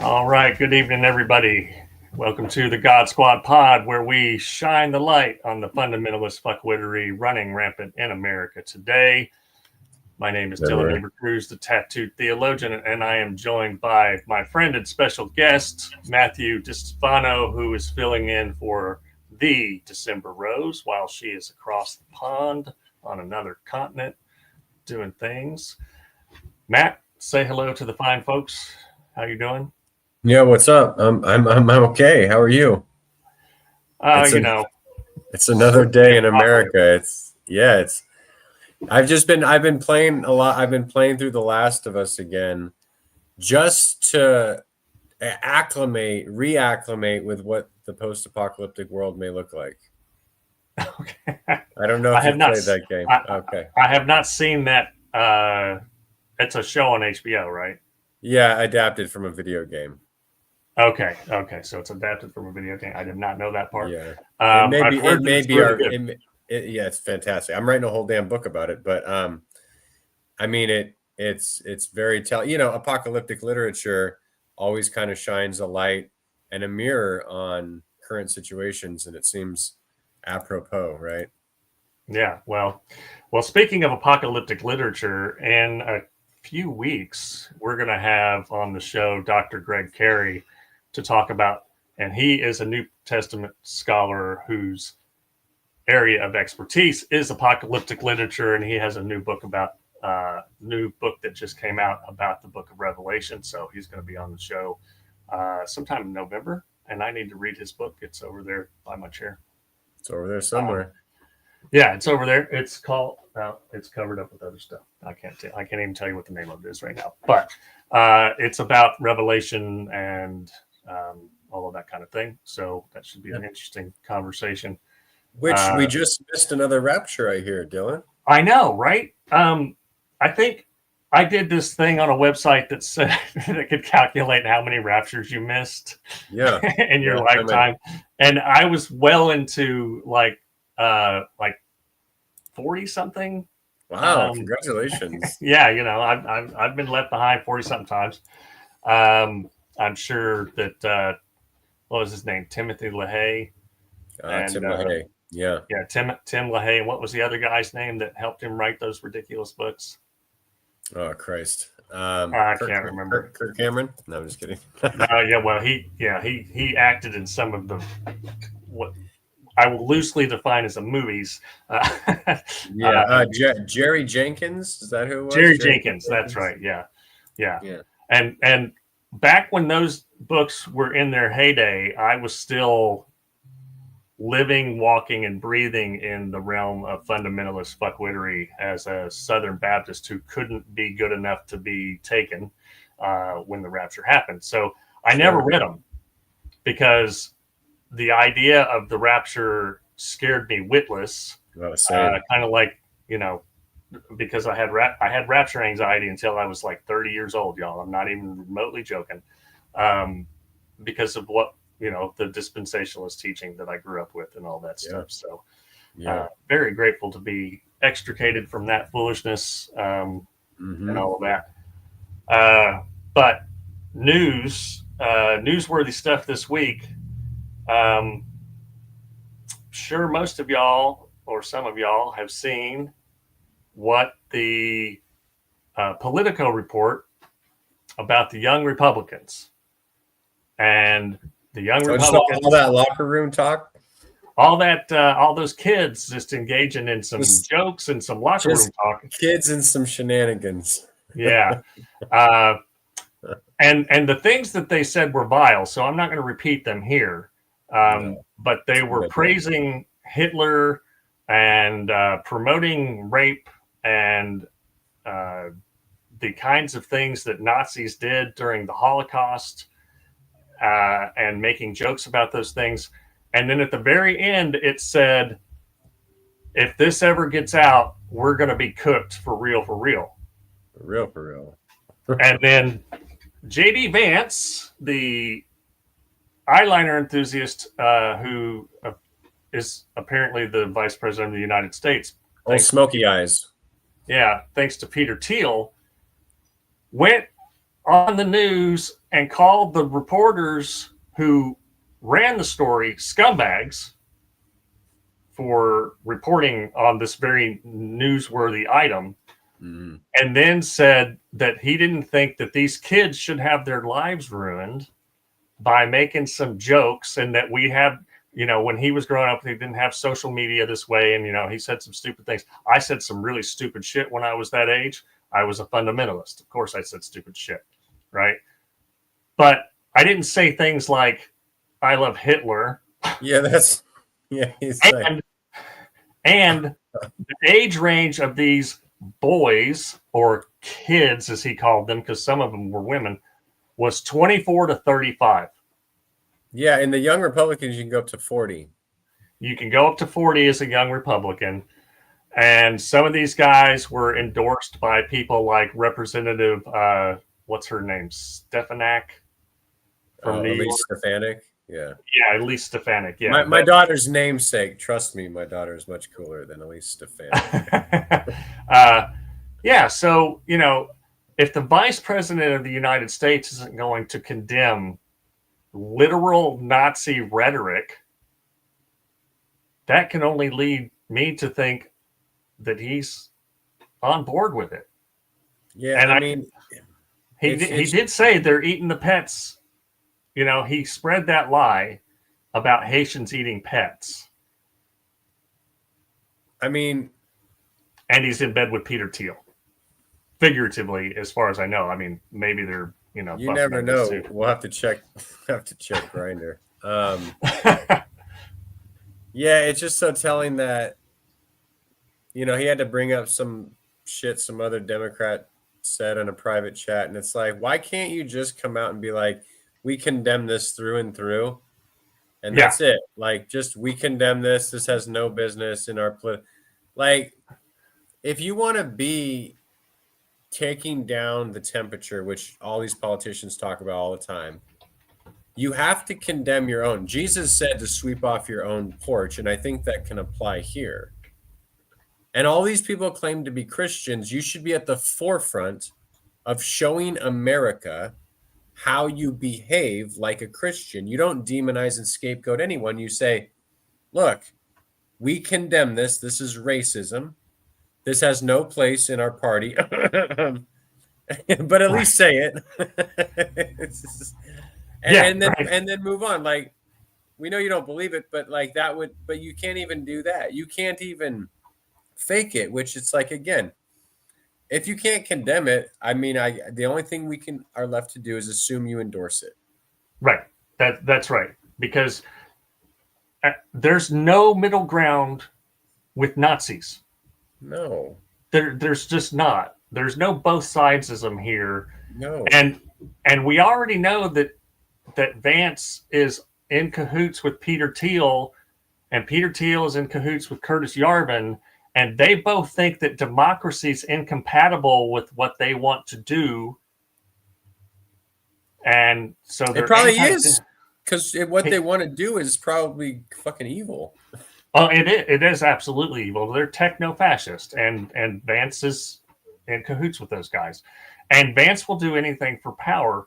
All right. Good evening, everybody. Welcome to the God Squad Pod, where we shine the light on the fundamentalist fuckwittery running rampant in America today. My name is Dylan Ebercruz, the tattooed theologian, and I am joined by my friend and special guest, Matthew DiStefano, who is filling in for the December Rose while she is across the pond on another continent doing things. Matt, say hello to the fine folks. How you doing? Yeah, what's up? I'm okay. How are you? It's another day in America. I've been playing a lot. I've been playing through The Last of Us again, just to reacclimate with what the post-apocalyptic world may look like. Okay. I don't know if you've played that game. I have not seen that. It's a show on HBO, right? Yeah, adapted from a video game. Okay. So it's adapted from a video game. I did not know that part. Yeah, it's fantastic. I'm writing a whole damn book about it, but I mean it's very apocalyptic literature always kind of shines a light and a mirror on current situations, and it seems apropos, right? Yeah. Well, speaking of apocalyptic literature, in a few weeks, we're going to have on the show Dr. Greg Carey to talk about, and he is a New Testament scholar whose area of expertise is apocalyptic literature, and he has a new book that just came out about the book of Revelation. So he's going to be on the show sometime in November, and I need to read his book. It's over there by my chair. It's over there somewhere. Yeah, it's over there. It's called. It's covered up with other stuff. I can't even tell you what the name of it is right now. But it's about Revelation and all of that kind of thing. So that should be an interesting conversation. Which we just missed another rapture, I hear, Dylan. I know, right? I think I did this thing on a website that said that could calculate how many raptures you missed in your lifetime. And I was well into like 40 something. Wow, congratulations. Yeah, I've been left behind 40 something times. I'm sure that what was his name? Timothy LaHaye. Tim LaHaye. Yeah, Tim LaHaye. And what was the other guy's name that helped him write those ridiculous books? Oh Christ. I can't remember. Kirk Cameron? No, I'm just kidding. He acted in some of the what I will loosely define as the movies. Jerry Jenkins, is that who it was? Jerry Jenkins, that's right. Yeah. And back when those books were in their heyday, I was still living, walking, and breathing in the realm of fundamentalist fuckwittery as a Southern Baptist who couldn't be good enough to be taken when the rapture happened. So I never read them because the idea of the rapture scared me witless. Kind of like, because I had rapture anxiety until I was like 30 years old, y'all. I'm not even remotely joking. Because of what, the dispensationalist teaching that I grew up with and all that stuff. So very grateful to be extricated from that foolishness and all of that. But news newsworthy stuff this week. Sure, most of y'all or some of y'all have seen what the Politico report about the young Republicans and the young Republicans. All that locker room talk. All those kids just engaging in some jokes and some locker room talk. Kids and some shenanigans. Yeah. And the things that they said were vile, so I'm not going to repeat them here. But they were praising Hitler and promoting rape and the kinds of things that Nazis did during the Holocaust and making jokes about those things. And then at the very end, it said, if this ever gets out, we're going to be cooked for real, for real. For real. And then J.D. Vance, the eyeliner enthusiast who is apparently the vice president of the United States. Old smoky eyes. Yeah, thanks to Peter Thiel, went on the news and called the reporters who ran the story scumbags for reporting on this very newsworthy item, and then said that he didn't think that these kids should have their lives ruined by making some jokes, and that we have, when he was growing up, he didn't have social media this way, and he said some stupid things. I said some really stupid shit when I was that age. I was a fundamentalist. Of course I said stupid shit, right? But I didn't say things like, I love Hitler. Yeah, he's and the age range of these boys, or kids as he called them, because some of them were women, was 24 to 35. Yeah, in the young Republicans, you can go up to 40. You can go up to 40 as a young Republican. And some of these guys were endorsed by people like Representative, what's her name? Stefanik from New York. Elise Stefanik. Yeah. Yeah, Elise Stefanik. Yeah. My daughter's namesake. Trust me, my daughter is much cooler than Elise Stefanik. Yeah. So, if the vice president of the United States isn't going to condemn literal Nazi rhetoric, that can only lead me to think that he's on board with it. Yeah. And I mean, he did say they're eating the pets. He spread that lie about Haitians eating pets. I mean, and he's in bed with Peter Thiel, figuratively, as far as I know. I mean, maybe they're, you never know. We'll have to check. Grindr. Yeah, it's just so telling that, he had to bring up some shit some other Democrat said in a private chat, and it's like, why can't you just come out and be like, we condemn this through and through, and that's it. Like, just, we condemn this. This has no business in our like, if you want to be taking down the temperature, which all these politicians talk about all the time, you have to condemn your own. Jesus said to sweep off your own porch, and I think that can apply here. And all these people claim to be Christians. You should be at the forefront of showing America how you behave like a Christian. You don't demonize and scapegoat anyone. You say, look, we condemn this. This is racism. This has no place in our party. But at least say it. And then move on. Like, we know you don't believe it, but but you can't even do that. You can't even fake it, which it's like, again, if you can't condemn it, I mean, the only thing we are left to do is assume you endorse it. Right. That's right. Because there's no middle ground with Nazis. No. There's just not. There's no both sidesism here. No. And we already know that Vance is in cahoots with Peter Thiel, and Peter Thiel is in cahoots with Curtis Yarvin. And they both think that democracy is incompatible with what they want to do. And so it probably is, because what they want to do is probably fucking evil. Oh, it is absolutely evil. They're techno-fascist, and Vance is in cahoots with those guys. And Vance will do anything for power.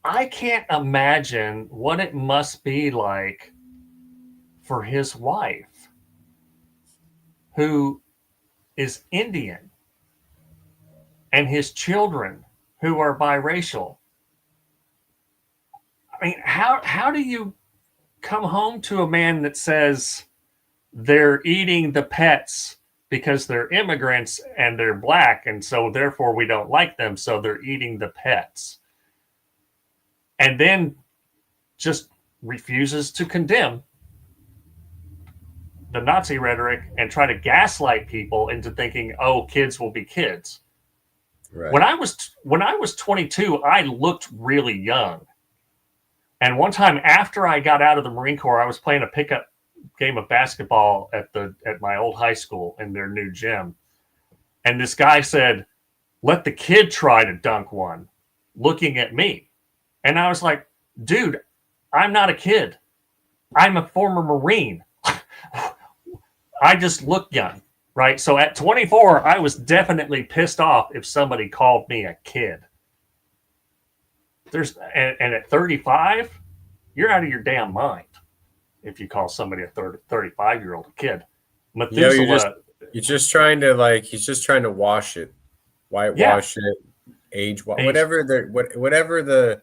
I can't imagine what it must be like for his wife, who is Indian, and his children, who are biracial. I mean, how do you come home to a man that says they're eating the pets because they're immigrants and they're black, and so therefore we don't like them, so they're eating the pets, and then just refuses to condemn the Nazi rhetoric and try to gaslight people into thinking, oh, kids will be kids. Right. When I was 22, I looked really young. And one time after I got out of the Marine Corps, I was playing a pickup game of basketball at my old high school in their new gym. And this guy said, "Let the kid try to dunk one," looking at me. And I was like, dude, I'm not a kid. I'm a former Marine. I just look young, right? So at 24, I was definitely pissed off if somebody called me a kid. And at 35, you're out of your damn mind if you call somebody a 35-year-old a kid. Methuselah, you're just trying to he's just trying to wash it, whitewash it, whatever the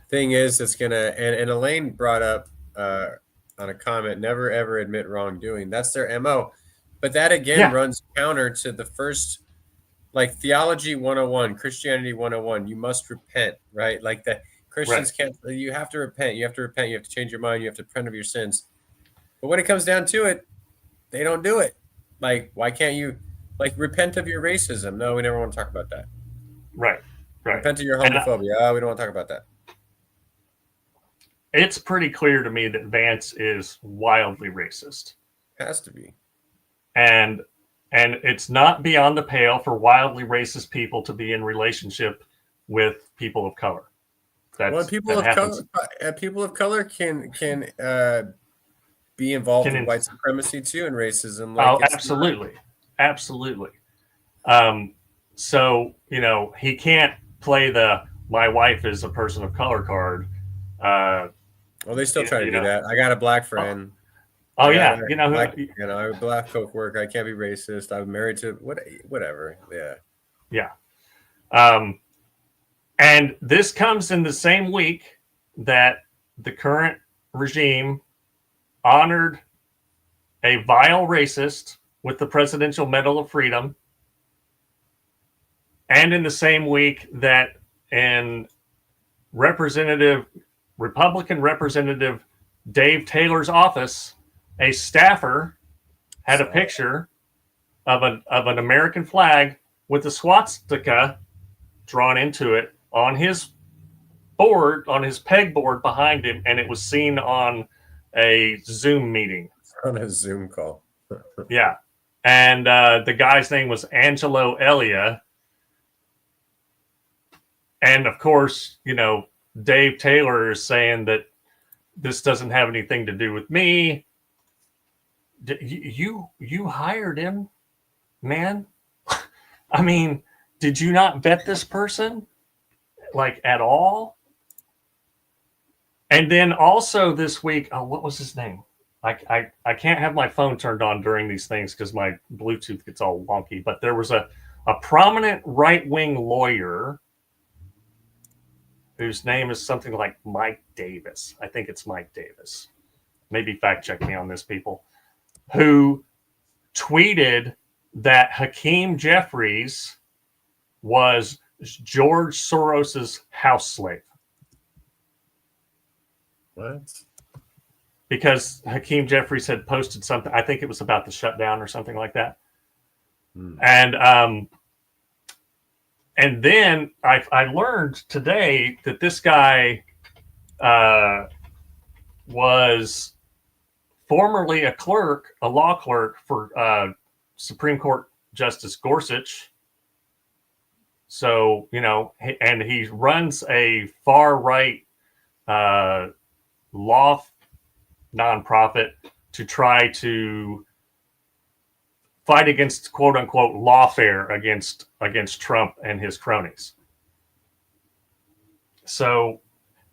thing is that's gonna. And Elaine brought up on a comment, never ever admit wrongdoing. That's their MO. But that again runs counter to the first, like Theology 101, Christianity 101. You must repent, right? Like the Christians can't, you have to repent. You have to repent. You have to change your mind. You have to repent of your sins. But when it comes down to it, they don't do it. Like, why can't you, repent of your racism? No, we never want to talk about that. Right. Repent of your homophobia. We don't want to talk about that. It's pretty clear to me that Vance is wildly racist. Has to be. And it's not beyond the pale for wildly racist people to be in relationship with people of color. People of color can be involved in white supremacy too and racism. Absolutely. So he can't play the "my wife is a person of color" card. Well, they still try to do that. I got a black friend. Oh yeah, I have black folk work. I can't be racist. I'm married to whatever. Yeah. And this comes in the same week that the current regime honored a vile racist with the Presidential Medal of Freedom, and in the same week that in Republican Representative Dave Taylor's office, a staffer had a picture of an American flag with a swastika drawn into it on his board, on his pegboard behind him, and it was seen on a Zoom meeting. On a Zoom call. Yeah. And the guy's name was Angelo Elia. And of course, Dave Taylor is saying that this doesn't have anything to do with me. You hired him, man. I mean, did you not vet this person at all? And then also this week, what was his name? I can't have my phone turned on during these things because my Bluetooth gets all wonky. But there was a prominent right-wing lawyer whose name is something like Mike Davis. I think it's Mike Davis. Maybe fact check me on this, people. Who tweeted that Hakeem Jeffries was George Soros's house slave. What? Because Hakeem Jeffries had posted something. I think it was about the shutdown or something like that. And then I learned today that this guy was formerly a law clerk for Supreme Court Justice Gorsuch. So, and he runs a far-right law nonprofit to try to fight against "quote unquote" lawfare against Trump and his cronies. So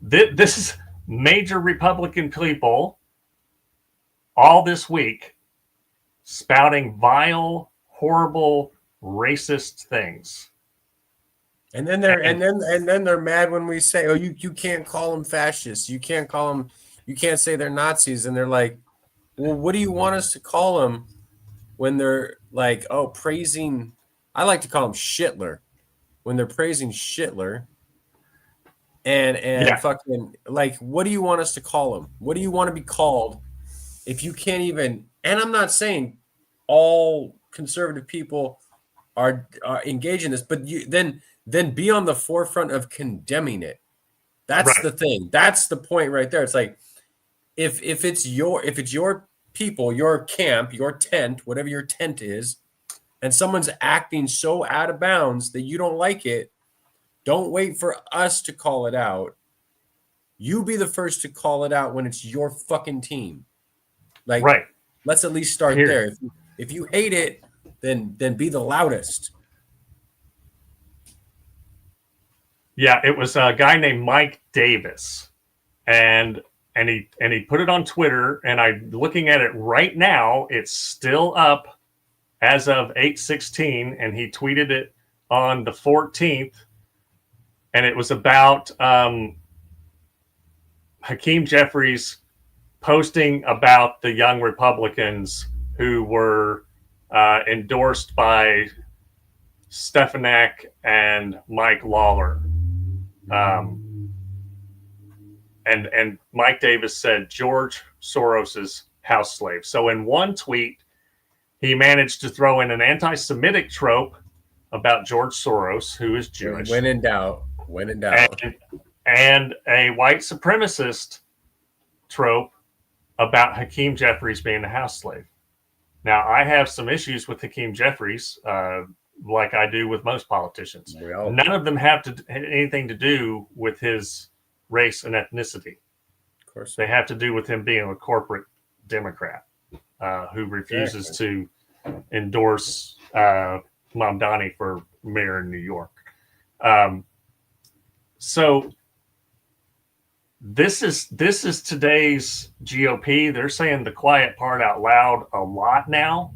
This is major Republican people all this week spouting vile, horrible, racist things. And then they're mad when we say, "Oh, you can't call them fascists. You can't say they're Nazis." And they're like, "Well, what do you want us to call them when they're like, oh, praising?" I like to call them Shitler when they're praising Shitler. And fucking, like, what do you want us to call them? What do you want to be called if you can't even? And I'm not saying all conservative people are engaged in this, but you then be on the forefront of condemning it. That's the thing. That's the point right there. It's like if it's your people, your camp, your tent, whatever your tent is, and someone's acting so out of bounds that you don't like it, don't wait for us to call it out. You be the first to call it out when it's your fucking team. Like, let's at least start there. If you hate it, then be the loudest. Yeah, it was a guy named Mike Davis, and he put it on Twitter, and I'm looking at it right now. It's still up as of 8/16, and he tweeted it on the 14th, and it was about Hakeem Jeffries posting about the young Republicans who were endorsed by Stefanik and Mike Lawler. And Mike Davis said George Soros's house slave. So in one tweet, he managed to throw in an anti-Semitic trope about George Soros, who is Jewish. When in doubt. And a white supremacist trope about Hakeem Jeffries being a house slave. Now, I have some issues with Hakeem Jeffries, like I do with most politicians. None of them have anything to do with his race and ethnicity. Of course, they have to do with him being a corporate Democrat who refuses to endorse Mamdani for mayor in New York. So this is today's GOP. They're saying the quiet part out loud a lot now,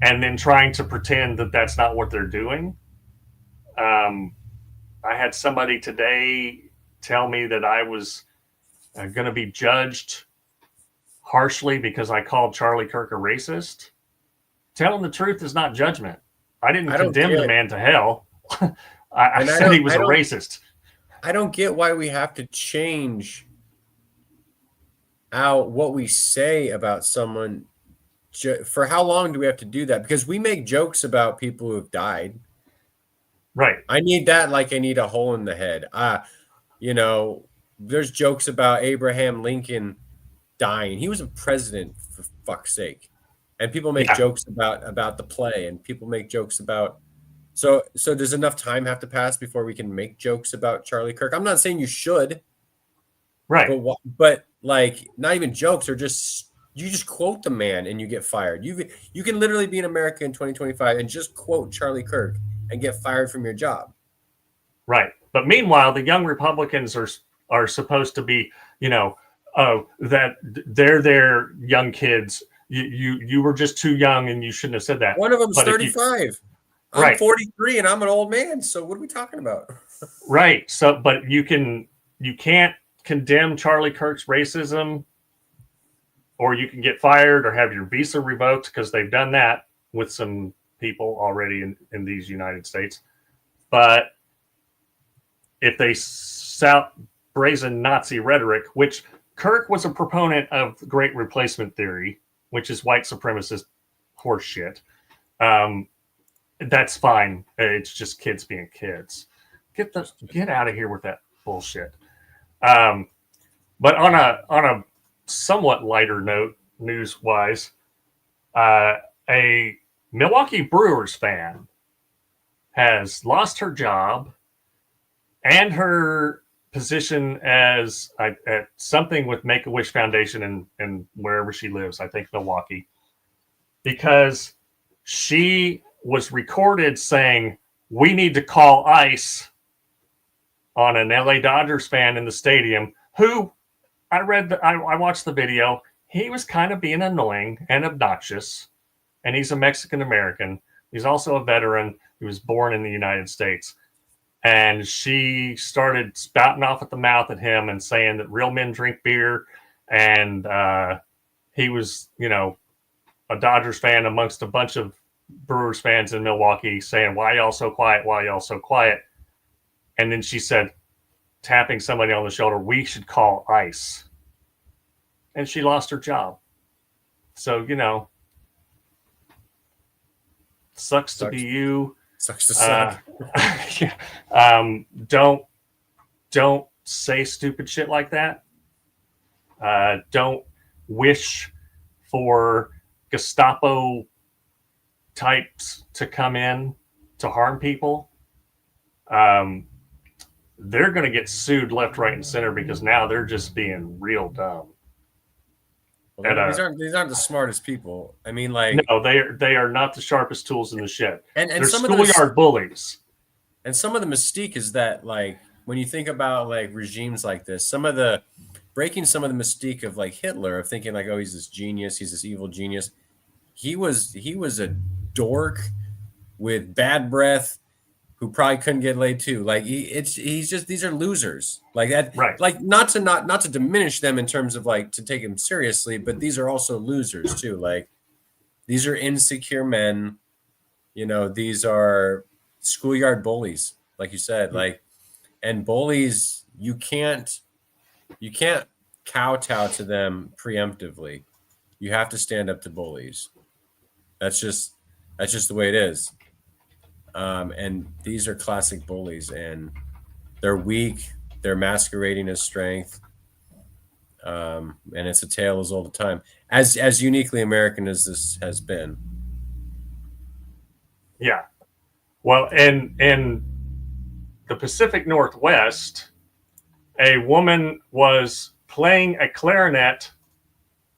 and then trying to pretend that that's not what they're doing. I had somebody today tell me that I was going to be judged harshly because I called Charlie Kirk a racist. Telling the truth is not judgment. I didn't condemn the man to hell. I said he was a racist. I don't get why we have to change out what we say about someone. For how long do we have to do that? Because we make jokes about people who have died. Right. I need that like I need a hole in the head. There's jokes about Abraham Lincoln dying. He was a president, for fuck's sake. And people make jokes about the play, and people make jokes about. So does enough time have to pass before we can make jokes about Charlie Kirk? I'm not saying you should. Right. But like, not even jokes, or just you just quote the man and you get fired. You can literally be in America in 2025 and just quote Charlie Kirk and get fired from your job. Right. But meanwhile, the young Republicans are supposed to be, that they're their young kids. You were just too young and you shouldn't have said that. One of them's 35. I'm 43 and I'm an old man. So what are we talking about? Right. So, but you can't condemn Charlie Kirk's racism, or you can get fired or have your visa revoked, because they've done that with some people already in these United States. But if they shout brazen Nazi rhetoric, which Kirk was a proponent of the Great Replacement theory, which is white supremacist horseshit, that's fine. It's just kids being kids. Get out of here with that bullshit. But on a somewhat lighter note, news-wise, a Milwaukee Brewers fan has lost her job and her position as at something with Make-A-Wish Foundation and wherever she lives, I think Milwaukee, because she was recorded saying, "We need to call ICE on an LA Dodgers fan in the stadium who I watched the video. He was kind of being annoying and obnoxious, and he's a Mexican American. He's also a veteran. He was born in the United States. And she started spouting off at the mouth at him and saying that real men drink beer. And he was, a Dodgers fan amongst a bunch of Brewers fans in Milwaukee, saying, "Why y'all so quiet? Why y'all so quiet?" And then she said, tapping somebody on the shoulder, "We should call ICE." And she lost her job. So, sucks to be you. Sucks to suck. Don't say stupid shit like that. Don't wish for Gestapo types to come in to harm people. They're going to get sued left, right, and center because now they're just being real dumb. Well, these aren't the smartest people. I mean, no, they are not the sharpest tools in the shed. And they're some schoolyard bullies. And some of the mystique is that, when you think about regimes like this, breaking some of the mystique of Hitler, of thinking oh, he's this genius, he's this evil genius. He was a dork with bad breath who probably couldn't get laid too. He's just, these are losers that. Right. Not to diminish them in terms of to take them seriously, but these are also losers too. These are insecure men. These are schoolyard bullies, like you said. And bullies, you can't kowtow to them preemptively. You have to stand up to bullies. That's just the way it is. And these are classic bullies, and they're weak. They're masquerading as strength. And it's a tale as old as time, as uniquely American as this has been. Yeah. Well, in the Pacific Northwest, a woman was playing a clarinet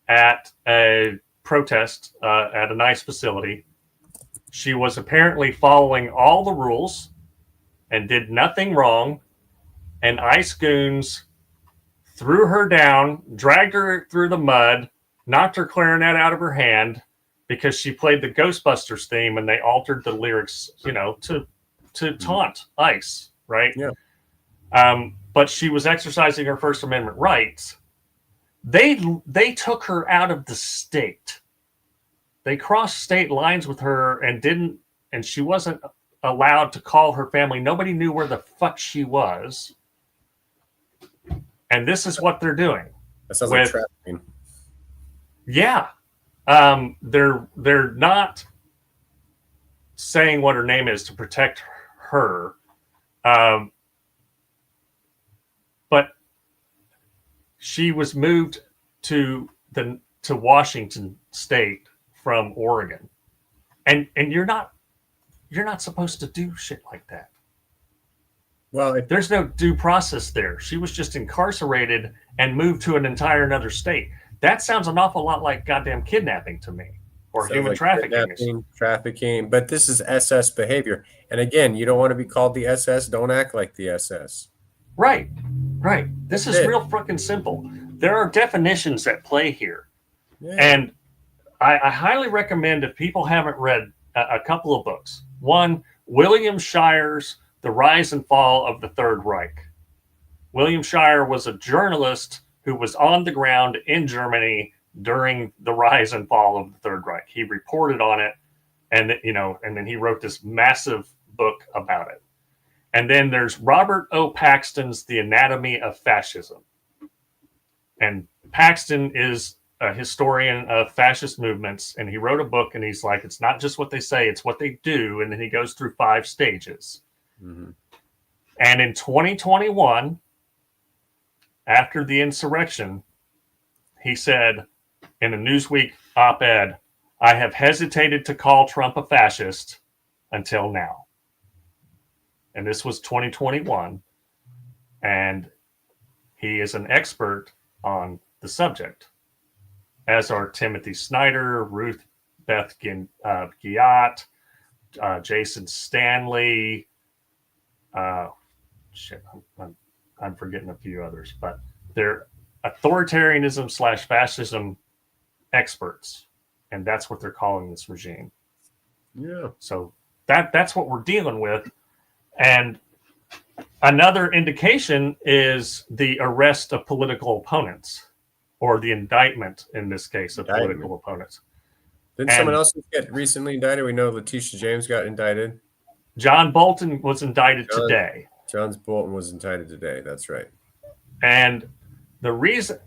at a protest at a nice facility. She was apparently following all the rules and did nothing wrong. And ICE goons threw her down, dragged her through the mud, knocked her clarinet out of her hand because she played the Ghostbusters theme, and they altered the lyrics, to taunt ICE, right? Yeah. But she was exercising her First Amendment rights. They took her out of the state. They crossed state lines with her and she wasn't allowed to call her family. Nobody knew where the fuck she was. And this is what they're doing. That sounds like trafficking. Yeah. They're not saying what her name is to protect her. But she was moved to Washington State from Oregon. And you're not supposed to do shit like that. Well, there's no due process there. She was just incarcerated and moved to an entire another state. That sounds an awful lot like goddamn kidnapping to me, or human trafficking. But this is SS behavior. And again, you don't want to be called the SS. Don't act like the SS. Right. This is real fucking simple. There are definitions at play here. Yeah. And I highly recommend, if people haven't read a couple of books. One, William Shire's The Rise and Fall of the Third Reich. William Shire was a journalist who was on the ground in Germany during the rise and fall of the Third Reich. He reported on it, and then he wrote this massive book about it. And then there's Robert O. Paxton's The Anatomy of Fascism. And Paxton is a historian of fascist movements, and he wrote a book, and he's like, it's not just what they say, it's what they do. And then he goes through 5 stages. Mm-hmm. And in 2021, after the insurrection, he said in a Newsweek op-ed, I have hesitated to call Trump a fascist until now. And this was 2021. And he is an expert on the subject, as are Timothy Snyder, Ruth Beth Guyot, Jason Stanley, shit, I'm forgetting a few others, but they're authoritarianism / fascism experts, and that's what they're calling this regime. Yeah. So that's what we're dealing with. And another indication is the arrest of political opponents, or the indictment in this case of political opponents. Didn't someone else get recently indicted? We know Letitia James got indicted. John Bolton was indicted today. John Bolton was indicted today. That's right. And the reason,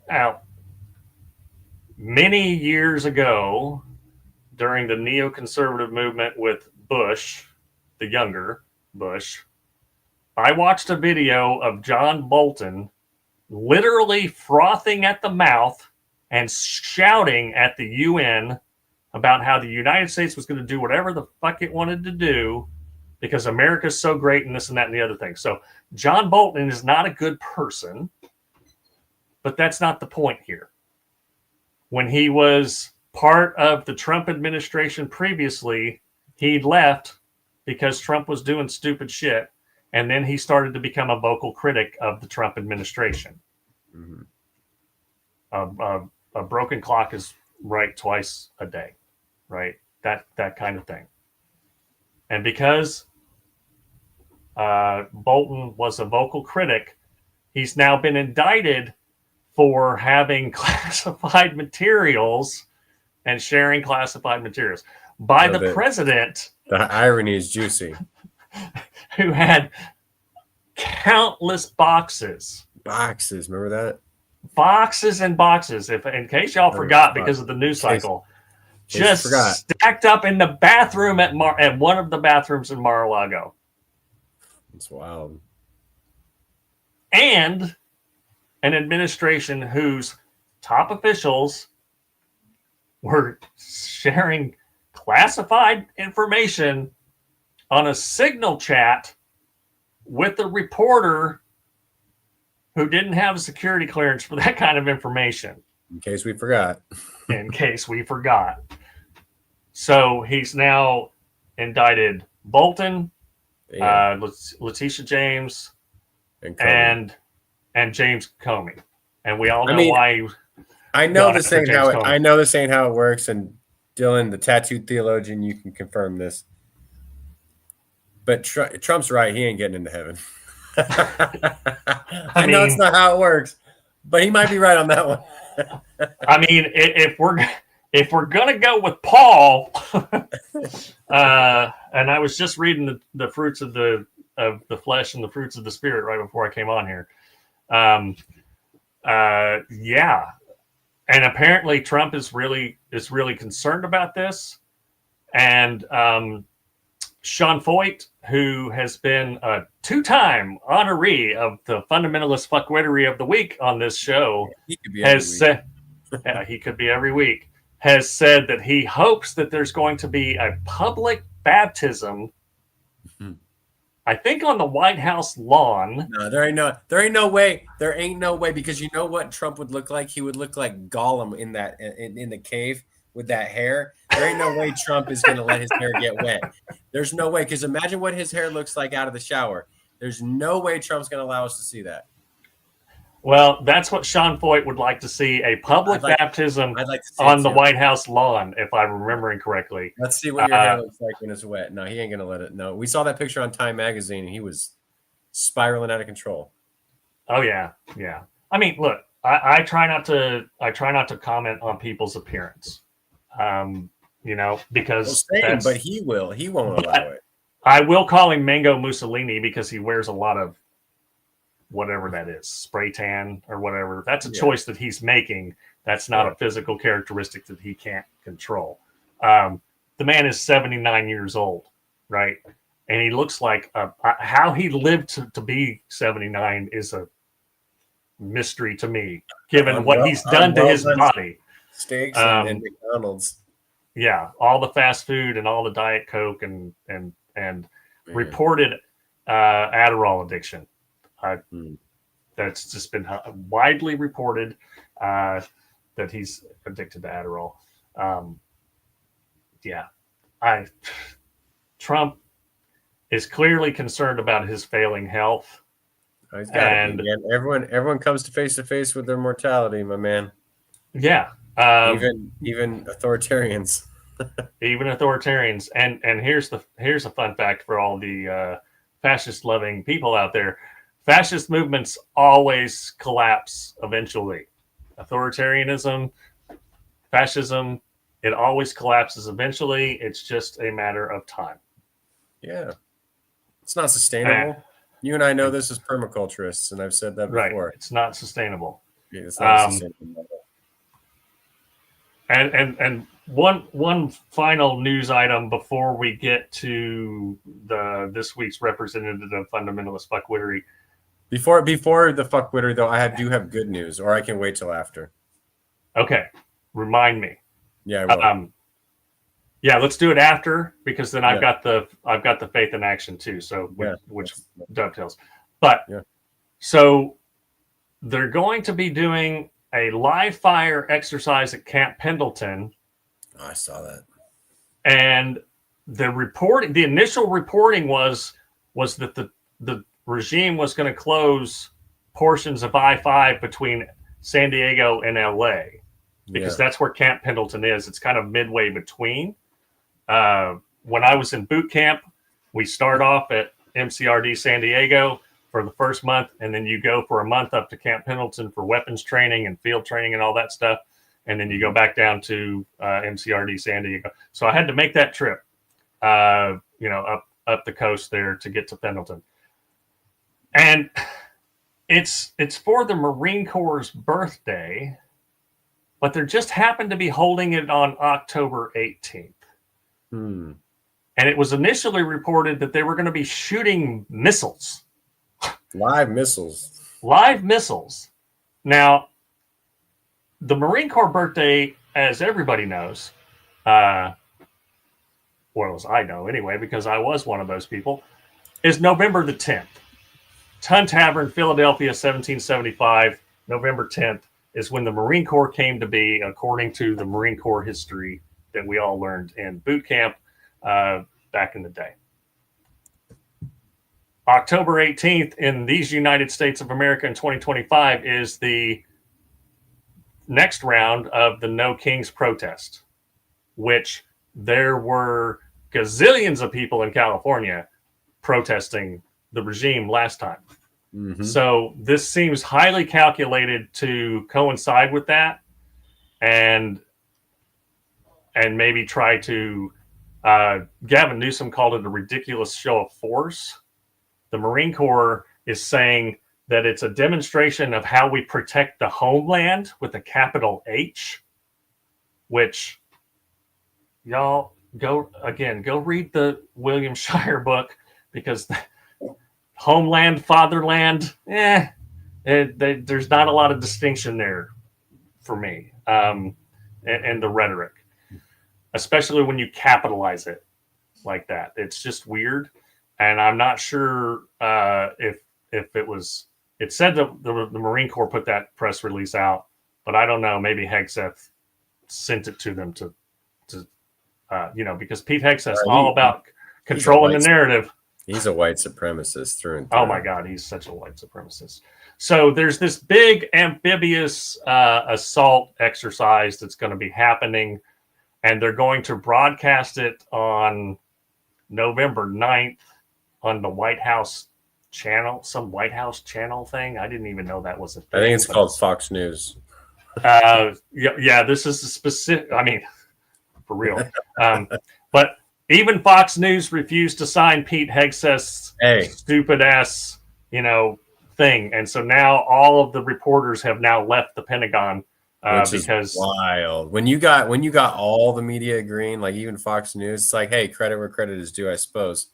many years ago, during the neoconservative movement with Bush, the younger Bush, I watched a video of John Bolton literally frothing at the mouth and shouting at the UN about how the United States was going to do whatever the fuck it wanted to do because America's so great and this and that and the other thing. So John Bolton is not a good person, but that's not the point here. When he was part of the Trump administration previously, he left because Trump was doing stupid shit. And then he started to become a vocal critic of the Trump administration. Mm-hmm. A broken clock is right twice a day, right? That kind of thing. And because Bolton was a vocal critic, he's now been indicted for having classified materials and sharing classified materials by the president. The irony is juicy. Who had countless boxes. Remember that? Boxes and boxes. If in case y'all forgot because of the news cycle, just stacked up in the bathroom at one of the bathrooms in Mar-a-Lago. It's wild. And an administration whose top officials were sharing classified information on a Signal chat with a reporter who didn't have a security clearance for that kind of information. In case we forgot. So he's now indicted Bolton, Letitia James, and James Comey. And we all know why. I know this ain't how it works. And Dylan, the tattooed theologian, you can confirm this. But Trump's right. He ain't getting into heaven. I know it's not how it works, but he might be right on that one. I mean, if we're gonna go with Paul, and I was just reading the fruits of the flesh and the fruits of the spirit right before I came on here. Yeah, and apparently Trump is really concerned about this, and Sean Feucht, who has been a 2-time honoree of the Fundamentalist Fuckwittery of the Week on this show, has said, he could be every week, has said that he hopes that there's going to be a public baptism, I think on the White House lawn. No, there ain't no way. There ain't no way, because you know what Trump would look like? He would look like Gollum in the cave with that hair. There ain't no way Trump is going to let his hair get wet. There's no way, because imagine what his hair looks like out of the shower. There's no way Trump's going to allow us to see that. Well, that's what Sean Feucht would like to see, a public baptism on the White House lawn, if I'm remembering correctly. Let's see what your hair looks like when it's wet. No, he ain't going to let it. No, we saw that picture on Time Magazine, and he was spiraling out of control. Oh, yeah. Yeah. I mean, look, I try not to comment on people's appearance. Because but he won't allow it. I will call him Mango Mussolini because he wears a lot of whatever that is, spray tan or whatever. That's a choice that he's making. That's not a physical characteristic that he can't control. The man is 79 years old, right? And he looks like how he lived to be 79 is a mystery to me, given what he's done to his body. Steaks and McDonald's. Yeah, all the fast food and all the Diet Coke and reported Adderall addiction. That's just been widely reported that he's addicted to Adderall. Trump is clearly concerned about his failing health, Oh, he's got to be, man. Everyone comes to face with their mortality, my man. Yeah. Even authoritarians. Even authoritarians. And here's a fun fact for all the fascist loving people out there. Fascist movements always collapse eventually. Authoritarianism, fascism, it always collapses eventually. It's just a matter of time. Yeah. It's not sustainable. You and I know this as permaculturists, and I've said that before. Right. It's not sustainable. Yeah, it's not sustainable. And one final news item before we get to this week's representative of fundamentalist fuckwittery. Before the fuckwittery, though, I do have good news, or I can wait till after. Okay, remind me. Yeah, I will. Yeah, let's do it after, because then I've got the faith in action too. So which dovetails. But so they're going to be doing a live fire exercise at Camp Pendleton. Oh, I saw that. And the initial reporting was that the regime was going to close portions of I-5 between San Diego and LA, because that's where Camp Pendleton is. It's kind of midway between. When I was in boot camp, we start off at MCRD San Diego for the first month, and then you go for a month up to Camp Pendleton for weapons training and field training and all that stuff, and then you go back down to MCRD San Diego. So I had to make that trip, up the coast there to get to Pendleton, and it's for the Marine Corps' birthday, but there just happened to be holding it on October 18th. And it was initially reported that they were going to be shooting missiles. Live missiles. Now, the Marine Corps birthday, as everybody knows, well, as I know anyway, because I was one of those people, is November the 10th. Tun Tavern, Philadelphia, 1775, November 10th is when the Marine Corps came to be, according to the Marine Corps history that we all learned in boot camp back in the day. October 18th in these United States of America in 2025 is the next round of the No Kings protest, which there were gazillions of people in California protesting the regime last time. Mm-hmm. So this seems highly calculated to coincide with that and maybe try to Gavin Newsom called it a ridiculous show of force. The Marine Corps is saying that it's a demonstration of how we protect the homeland with a capital H, which y'all go read the William Shire book, because homeland, fatherland, there's not a lot of distinction there for me, and the rhetoric, especially when you capitalize it like that. It's just weird. And I'm not sure if it said that the Marine Corps put that press release out, but I don't know. Maybe Hegseth sent it to them to because Pete Hegseth is all about controlling the narrative. He's a white supremacist through and through. Oh my God, he's such a white supremacist. So there's this big amphibious assault exercise that's going to be happening, and they're going to broadcast it on November 9th on the White House channel, some White House channel thing. I didn't even know that was a thing. I think it's called Fox News. Yeah, this is a specific, I mean, for real. But even Fox News refused to sign Pete Hegseth's stupid ass, thing. And so now all of the reporters have now left the Pentagon. Which because is wild. When you got all the media agreeing, like even Fox News, it's like, hey, credit where credit is due, I suppose.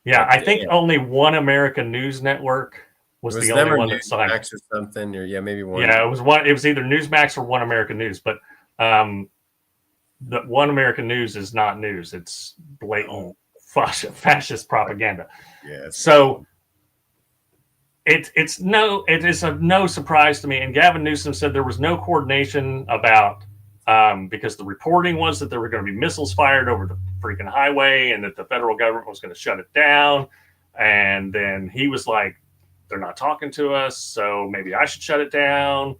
Yeah, I think only One American News Network was the only one that signed. Newsmax or something, or maybe one. Yeah, it was one. It was either Newsmax or One American News, but the One American News is not news. It's blatant fascist propaganda. Yeah. So it is of no surprise to me. And Gavin Newsom said there was no coordination about because the reporting was that there were going to be missiles fired over the freaking highway and that the federal government was going to shut it down. And then he was like, they're not talking to us, so maybe I should shut it down.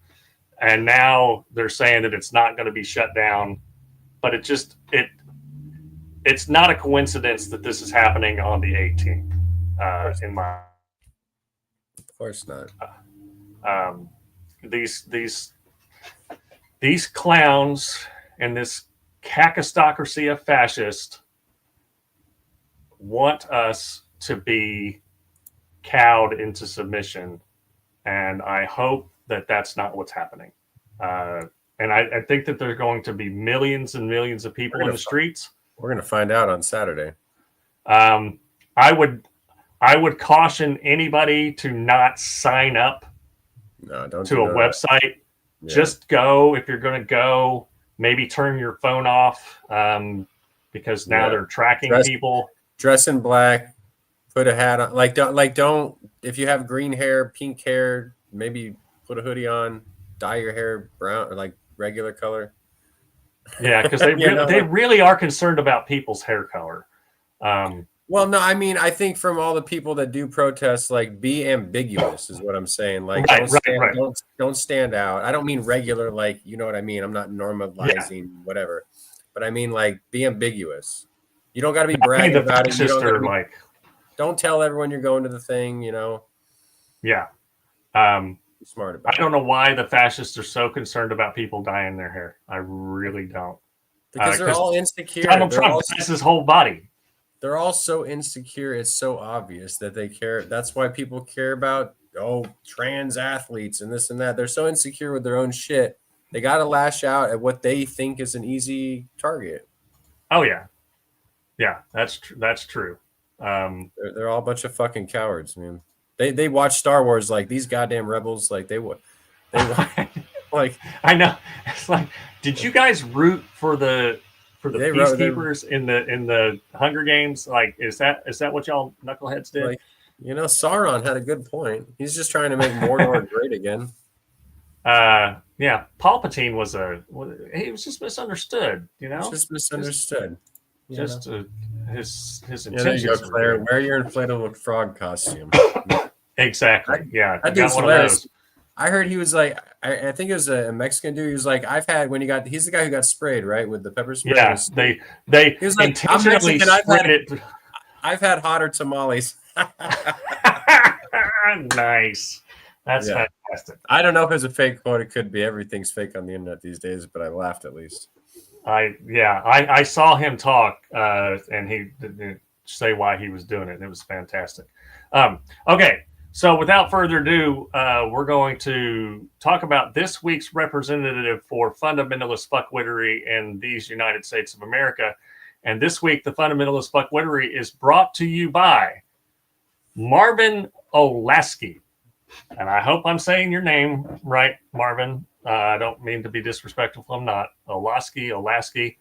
And now they're saying that it's not going to be shut down, but it's not a coincidence that this is happening on the 18th. In my, of course not. These clowns and this cacostocracy of fascists want us to be cowed into submission, and I hope that that's not what's happening. And I think that there are going to be millions and millions of people in the streets. We're going to find out on Saturday. I would caution anybody to not sign up to a website. Yeah. Just go. If you're going to go, maybe turn your phone off, because now they're tracking people. Dress in black, put a hat on. Don't. If you have green hair, pink hair, maybe put a hoodie on. Dye your hair brown or like regular color. Yeah, because they really are concerned about people's hair color. Well, no, I mean, I think from all the people that do protests, like, be ambiguous is what I'm saying. Like, don't stand out. I don't mean regular, like, you know what I mean? I'm not normalizing whatever, but I mean, like, be ambiguous. You don't got to be bragging about it. Don't tell everyone you're going to the thing, you know? Yeah. Be smart about it. I don't know why the fascists are so concerned about people dyeing their hair. I really don't. Because they're all insecure. Donald Trump dyes his whole body. They're all so insecure. It's so obvious that they care. That's why people care about, trans athletes and this and that. They're so insecure with their own shit. They got to lash out at what they think is an easy target. Oh, yeah. Yeah, that's true. They're all a bunch of fucking cowards, man. They watch Star Wars like these goddamn rebels. Like they like I know. It's like, did you guys root for the peacekeepers in the Hunger Games? Like, is that what y'all knuckleheads did? Like, Sauron had a good point. He's just trying to make Mordor great again. Yeah, Palpatine he was just misunderstood. Just misunderstood. His intentions. There you go, Claire. Wear your inflatable frog costume. Exactly. Yeah, that dude's hilarious. I heard he was like, I think it was a Mexican dude. He was like, he's the guy who got sprayed, right, with the pepper spray. Yeah, they he was like, intentionally sprayed it. I've had hotter tamales. Nice. That's fantastic. I don't know if it's a fake quote. It could be. Everything's fake on the internet these days, but I laughed at least. I saw him talk, and he didn't say why he was doing it. It was fantastic. Okay. So without further ado, we're going to talk about this week's representative for fundamentalist fuckwittery in these United States of America. And this week, the fundamentalist fuckwittery is brought to you by Marvin Olasky. And I hope I'm saying your name right, Marvin. I don't mean to be disrespectful. I'm not. Olasky.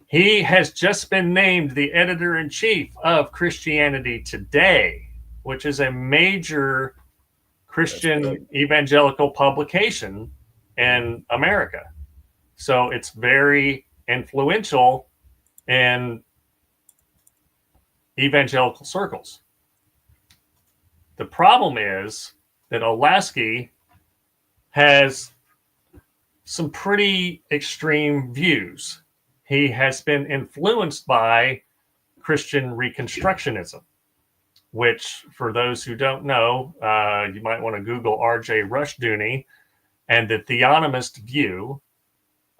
He has just been named the editor-in-chief of Christianity Today, which is a major Christian evangelical publication in America. So it's very influential in evangelical circles. The problem is that Olasky has some pretty extreme views. He has been influenced by Christian Reconstructionism, which, for those who don't know, you might want to Google R.J. Rushdoony and the theonomist view,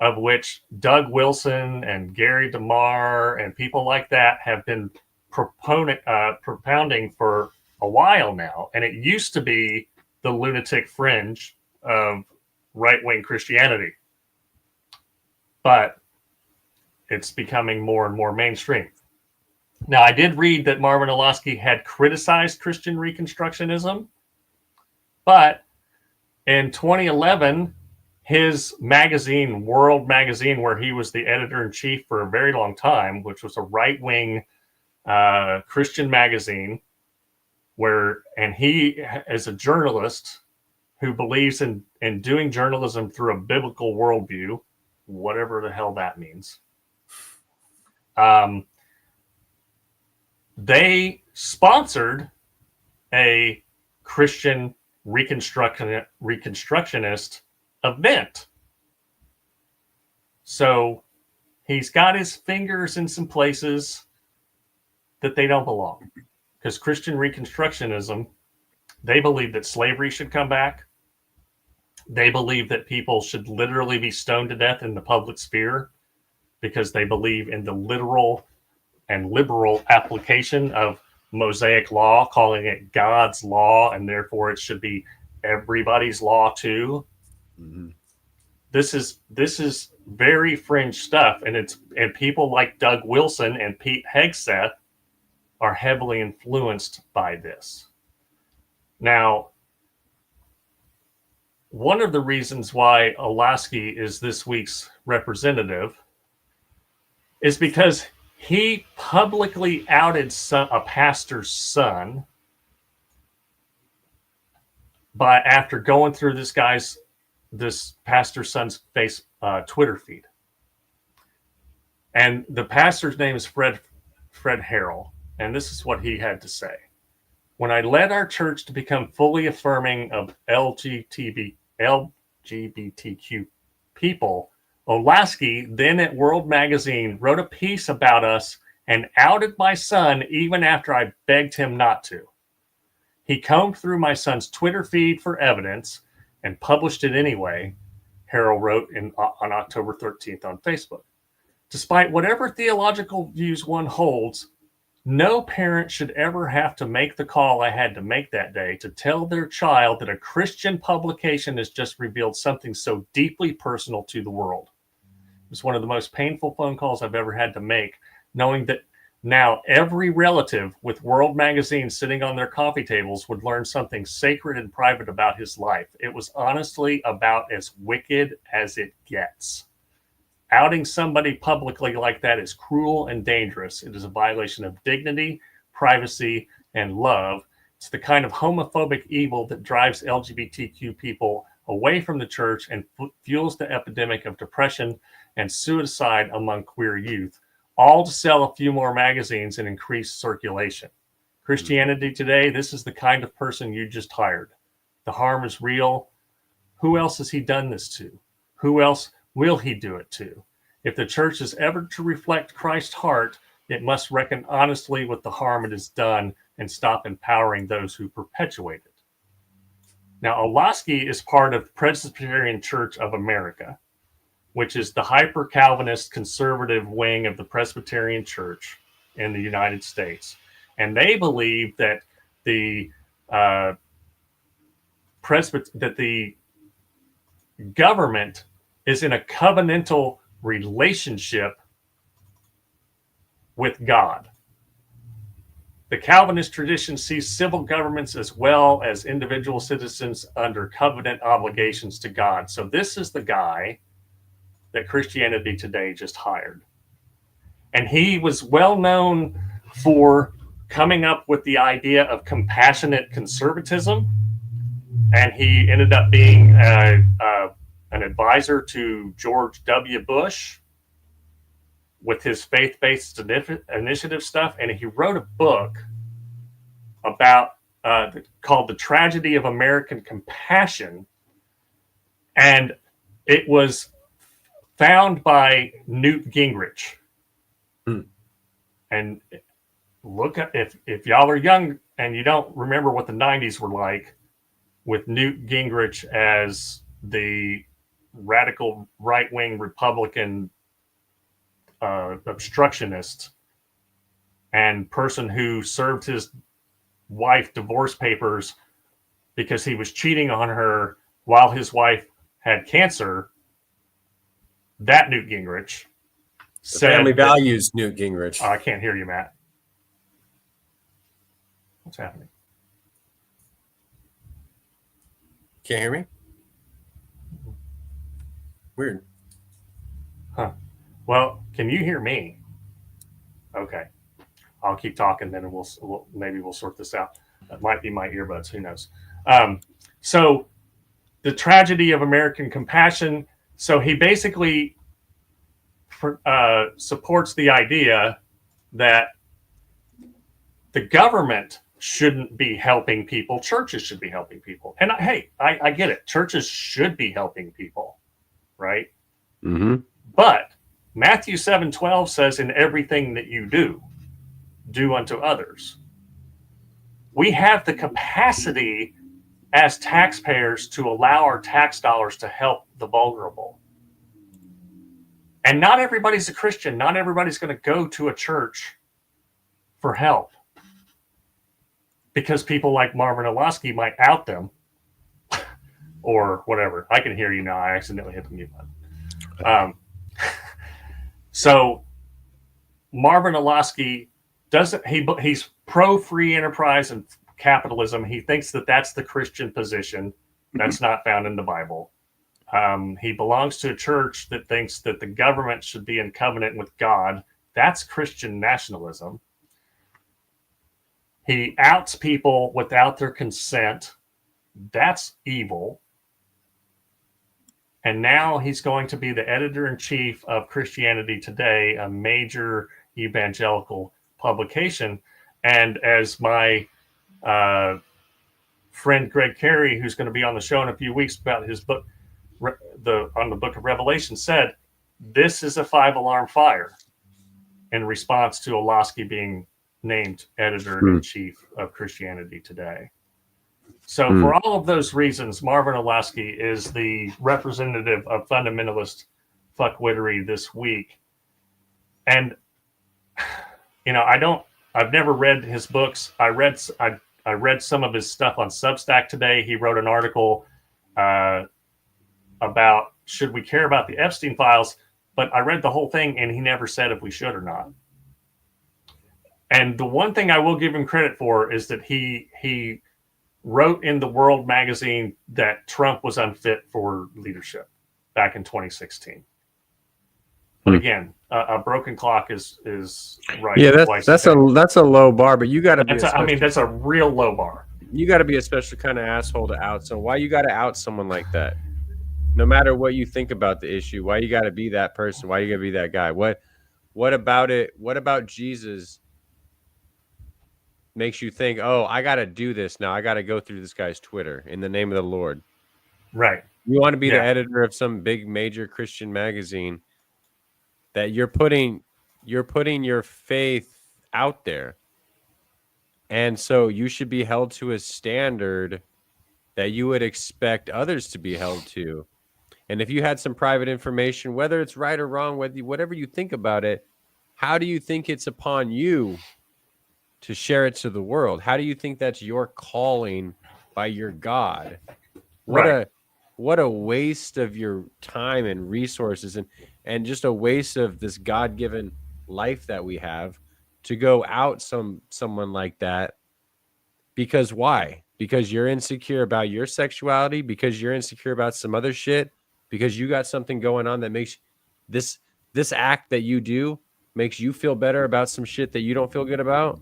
of which Doug Wilson and Gary DeMar and people like that have been propounding for a while now. And it used to be the lunatic fringe of right-wing Christianity. But it's becoming more and more mainstream. Now, I did read that Marvin Olasky had criticized Christian Reconstructionism, but in 2011, his magazine, World Magazine, where he was the editor-in-chief for a very long time, which was a right-wing Christian magazine, and he is a journalist who believes in doing journalism through a biblical worldview, whatever the hell that means. They sponsored a Christian reconstructionist event. So he's got his fingers in some places that they don't belong. Because Christian reconstructionism, they believe that slavery should come back. They believe that people should literally be stoned to death in the public sphere because they believe in the literal and liberal application of Mosaic law, calling it God's law, and therefore it should be everybody's law too. Mm-hmm. This is very fringe stuff, and people like Doug Wilson and Pete Hegseth are heavily influenced by this. Now, one of the reasons why Olasky is this week's representative is because he publicly outed a pastor's son after going through this pastor's son's Twitter feed. And the pastor's name is Fred Harrell, and this is what he had to say. When I led our church to become fully affirming of LGBTQ people, Olasky, then at World Magazine, wrote a piece about us and outed my son even after I begged him not to. He combed through my son's Twitter feed for evidence and published it anyway, Harrell wrote on October 13th on Facebook. Despite whatever theological views one holds, no parent should ever have to make the call I had to make that day to tell their child that a Christian publication has just revealed something so deeply personal to the world. It was one of the most painful phone calls I've ever had to make, knowing that now every relative with World Magazine sitting on their coffee tables would learn something sacred and private about his life. It was honestly about as wicked as it gets. Outing somebody publicly like that is cruel and dangerous. It is a violation of dignity, privacy, and love. It's the kind of homophobic evil that drives LGBTQ people away from the church and fuels the epidemic of depression and suicide among queer youth, all to sell a few more magazines and increase circulation. Christianity Today, this is the kind of person you just hired. The harm is real. Who else has he done this to? Who else will he do it to? If the church is ever to reflect Christ's heart, it must reckon honestly with the harm it has done and stop empowering those who perpetuate it. Now, Olasky is part of Presbyterian Church of America, which is the hyper-Calvinist conservative wing of the Presbyterian Church in the United States. And they believe that the government is in a covenantal relationship with God. The Calvinist tradition sees civil governments as well as individual citizens under covenant obligations to God. So this is the guy that Christianity Today just hired. And he was well known for coming up with the idea of compassionate conservatism. And he ended up being an advisor to George W. Bush with his faith-based initiative stuff. And he wrote a book about called The Tragedy of American Compassion. And it was found by Newt Gingrich. And look at, if y'all are young and you don't remember what the 90s were like with Newt Gingrich as the radical right-wing Republican obstructionist and person who served his wife divorce papers because he was cheating on her while his wife had cancer. That Newt Gingrich said family values Newt Gingrich. I can't hear you, Matt. What's happening? Can't hear me? Weird. Huh. Well, can you hear me? Okay. I'll keep talking, then maybe we'll sort this out. That might be my earbuds. Who knows? So the tragedy of American compassion. So he basically supports the idea that the government shouldn't be helping people. Churches should be helping people. And I get it. Churches should be helping people, right? Mm-hmm. But Matthew 7:12 says, in everything that you do unto others. We have the capacity as taxpayers to allow our tax dollars to help the vulnerable. And not everybody's a Christian. Not everybody's going to go to a church for help, because people like Marvin Olasky might out them or whatever. I can hear you now. I accidentally hit the mute button. So Marvin Olasky he's pro free enterprise and capitalism. He thinks that that's the Christian position. That's not found in the Bible. He belongs to a church that thinks that the government should be in covenant with God. That's Christian nationalism. He outs people without their consent. That's evil. And now he's going to be the editor-in-chief of Christianity Today, a major evangelical publication. And as my friend Greg Carey, who's going to be on the show in a few weeks about his book, on the book of Revelation, said, this is a 5-alarm fire in response to Olasky being named editor-in-chief of Christianity Today. So for all of those reasons, Marvin Olasky is the representative of fundamentalist fuckwittery this week. And, I've never read his books. I read some of his stuff on Substack today. He wrote an article about should we care about the Epstein files, but I read the whole thing and he never said if we should or not. And the one thing I will give him credit for is that he wrote in the World magazine that Trump was unfit for leadership back in 2016. But again, a broken clock is right. Yeah, that's a low bar, but you got to be. That's a real low bar. You got to be a special kind of asshole to out someone. Why you got to out someone like that? No matter what you think about the issue, why you got to be that person? Why you got to be that guy? What about it? What about Jesus makes you think, oh, I got to do this now. I got to go through this guy's Twitter in the name of the Lord. Right. You want to be the editor of some big major Christian magazine that you're putting your faith out there. And so you should be held to a standard that you would expect others to be held to. And if you had some private information, whether it's right or wrong, whatever you think about it, how do you think it's upon you to share it to the world? How do you think that's your calling by your God? What a waste of your time and resources and just a waste of this God-given life that we have to go out someone like that. Because why? Because you're insecure about your sexuality, because you're insecure about some other shit, because you got something going on that makes this act that you do makes you feel better about some shit that you don't feel good about.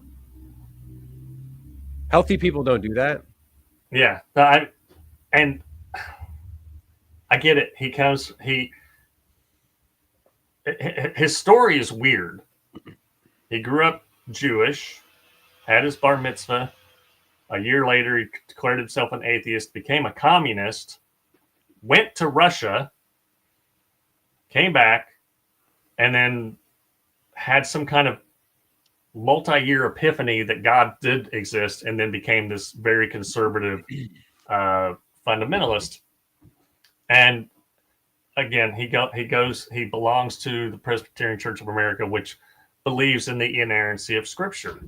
Healthy people don't do that. Yeah. I get it. His story is weird. He grew up Jewish, had his bar mitzvah. A year later, he declared himself an atheist, became a communist, went to Russia, came back, and then had some kind of multi-year epiphany that God did exist, and then became this very conservative fundamentalist. And again, he belongs to the Presbyterian Church of America, which believes in the inerrancy of Scripture.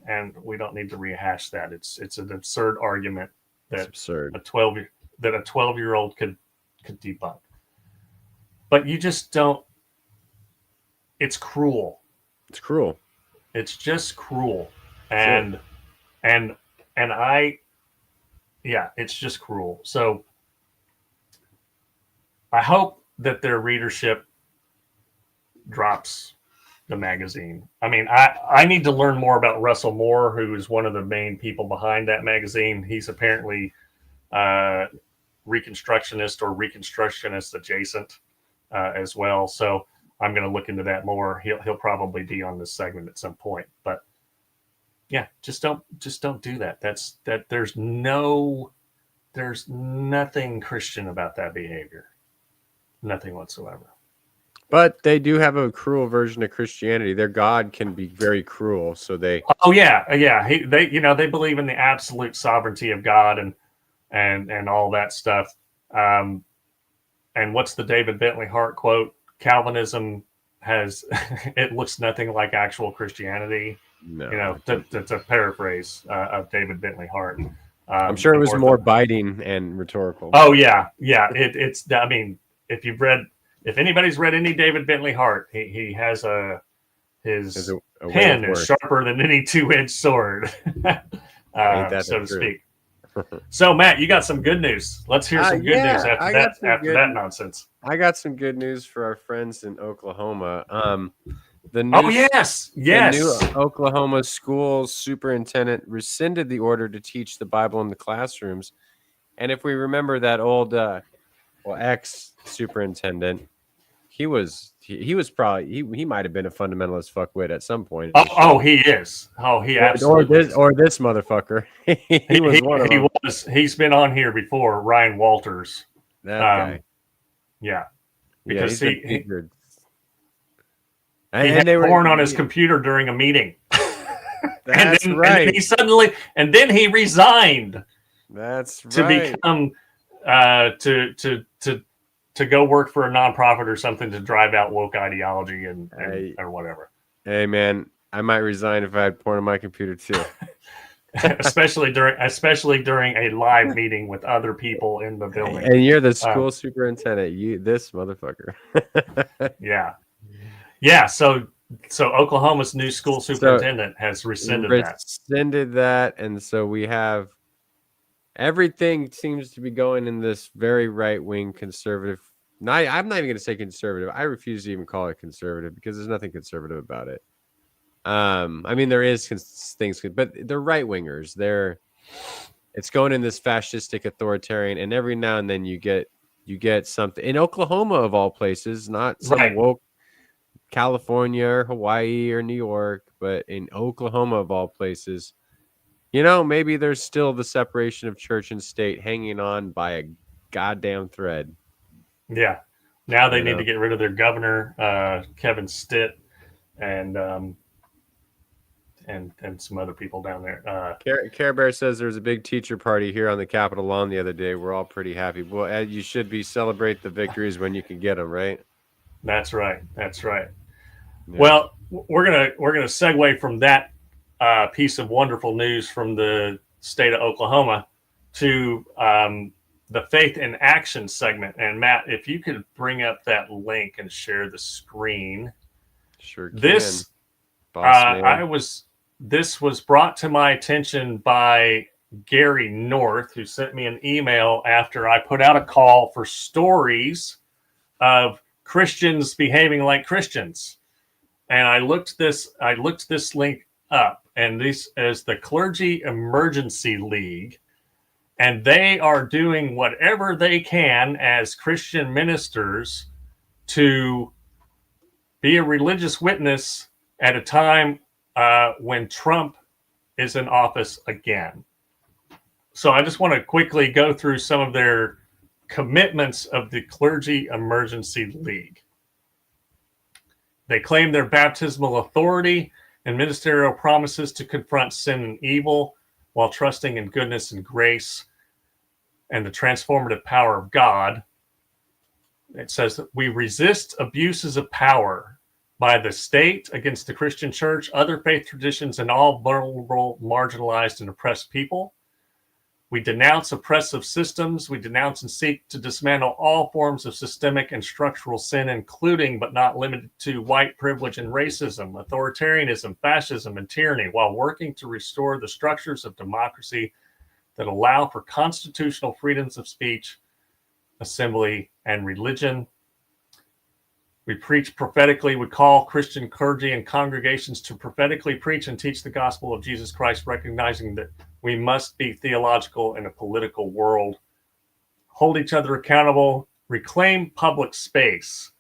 And we don't need to rehash that. It's an absurd argument that a 12-year-old could debunk. But you just don't. It's cruel. It's cruel. It's just cruel. And it's just cruel. So I hope that their readership drops the magazine. I mean, I need to learn more about Russell Moore, who is one of the main people behind that magazine. He's apparently Reconstructionist or Reconstructionist adjacent as well. So I'm going to look into that more. He'll probably be on this segment at some point. But Yeah, just don't do that. There's nothing Christian about that behavior. Nothing whatsoever. But they do have a cruel version of Christianity. Their God can be very cruel, so they. Oh yeah. They believe in the absolute sovereignty of God and all that stuff. And what's the David Bentley Hart quote? Calvinism has it looks nothing like actual Christianity. No, to paraphrase of David Bentley Hart. I'm sure it was more biting and rhetorical. Oh yeah. It's. I mean, if anybody's read any David Bentley Hart, he has his pen is sharper than any two-edged sword, so to speak. So Matt, you got some good news. Let's hear some good news after that nonsense. I got some good news for our friends in Oklahoma. The new Oklahoma school superintendent rescinded the order to teach the Bible in the classrooms. And if we remember that old ex superintendent, he might have been a fundamentalist fuckwit at some point. He is. Oh, he absolutely or this motherfucker. he was one of them. He's been on here before, Ryan Walters. That guy. Yeah. Because he had porn on his computer during a meeting. That's right. And then he resigned. That's right. To become to go work for a nonprofit or something to drive out woke ideology or whatever. Hey man, I might resign if I had porn on my computer too. especially during a live meeting with other people in the building. And you're the school superintendent. This motherfucker. Yeah. So Oklahoma's new school superintendent has rescinded that, and so we have everything seems to be going in this very right-wing conservative. I'm not even going to say conservative. I refuse to even call it conservative because there's nothing conservative about it. I mean, there is things, but they're right-wingers. It's going in this fascistic authoritarian, and every now and then you get something in Oklahoma of all places, not some woke California or Hawaii or New York, but in Oklahoma of all places. Maybe there's still the separation of church and state hanging on by a goddamn thread. Yeah. Now they need to get rid of their governor, Kevin Stitt, and some other people down there. Care Bear says there's a big teacher party here on the Capitol lawn the other day. We're all pretty happy. Well, you should celebrate the victories when you can get them, right? That's right. Yeah. Well, we're gonna segue from that piece of wonderful news from the state of Oklahoma to the Faith in Action segment. And Matt, if you could bring up that link and share the screen. Sure can. This was brought to my attention by Gary North, who sent me an email after I put out a call for stories of Christians behaving like Christians. And I looked this link up, and this is the Clergy Emergency League. And they are doing whatever they can as Christian ministers to be a religious witness at a time when Trump is in office again. So I just want to quickly go through some of their commitments of the Clergy Emergency League. They claim their baptismal authority and ministerial promises to confront sin and evil while trusting in goodness and grace and the transformative power of God. It says that we resist abuses of power by the state against the Christian church, other faith traditions, and all vulnerable, marginalized, and oppressed people. We denounce oppressive systems. We denounce and seek to dismantle all forms of systemic and structural sin, including but not limited to white privilege and racism, authoritarianism, fascism, and tyranny, while working to restore the structures of democracy that allow for constitutional freedoms of speech, assembly, and religion. We preach prophetically. We call Christian clergy and congregations to prophetically preach and teach the gospel of Jesus Christ, recognizing that we must be theological in a political world, hold each other accountable, reclaim public space,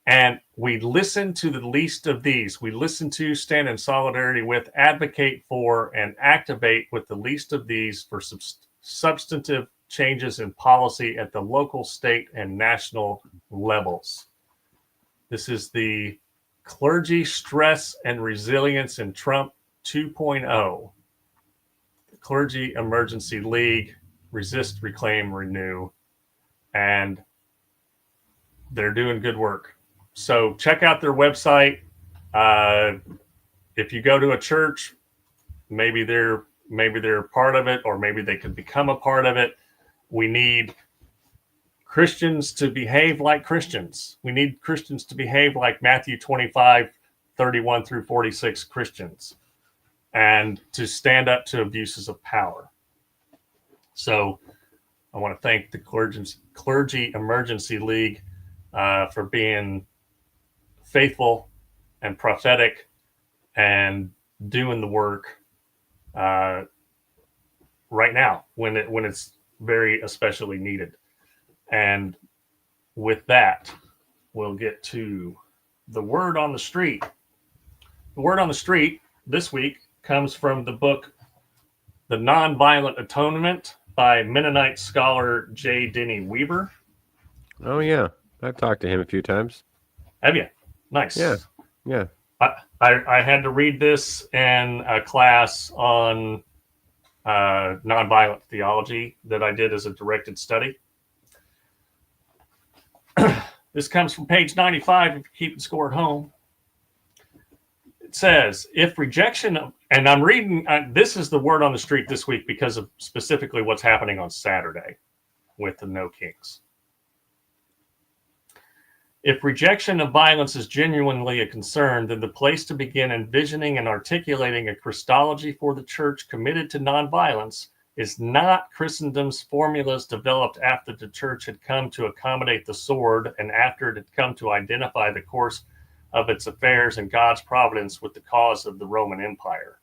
And we listen to the least of these. We listen to, stand in solidarity with, advocate for, and activate with the least of these for substantive changes in policy at the local, state, and national levels. This is the Clergy Stress and Resilience in Trump 2.0. The Clergy Emergency League, Resist, Reclaim, Renew. And they're doing good work. So check out their website. If you go to a church, maybe they're part of it, or maybe they could become a part of it. We need Christians to behave like Christians. We need Christians to behave like Matthew 25:31 through 46 Christians, and to stand up to abuses of power. So I want to thank the Clergy Emergency League for being faithful and prophetic and doing the work right now when it's very especially needed. And with that, we'll get to the word on the street. The word on the street this week comes from the book The Nonviolent Atonement by Mennonite scholar J. Denny Weaver. Oh yeah, I've talked to him a few times. Have you? Nice. Yeah. I had to read this in a class on nonviolent theology that I did as a directed study. This comes from page 95, if you're keeping score at home. It says, if rejection of, and I'm reading, this is the word on the street this week because of specifically what's happening on Saturday with the No Kings. If rejection of violence is genuinely a concern, then the place to begin envisioning and articulating a Christology for the church committed to nonviolence is not Christendom's formulas developed after the church had come to accommodate the sword and after it had come to identify the course of its affairs and God's providence with the cause of the Roman Empire.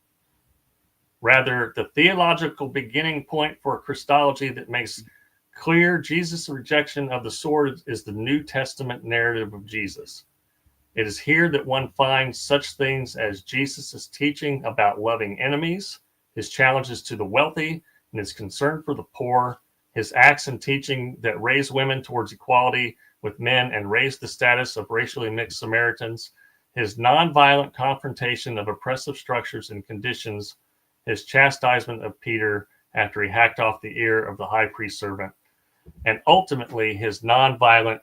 Rather, the theological beginning point for a Christology that makes clear Jesus' rejection of the sword is the New Testament narrative of Jesus. It is here that one finds such things as Jesus' teaching about loving enemies, his challenges to the wealthy, and his concern for the poor, his acts and teaching that raise women towards equality with men and raise the status of racially mixed Samaritans, his nonviolent confrontation of oppressive structures and conditions, his chastisement of Peter after he hacked off the ear of the high priest servant, and ultimately his nonviolent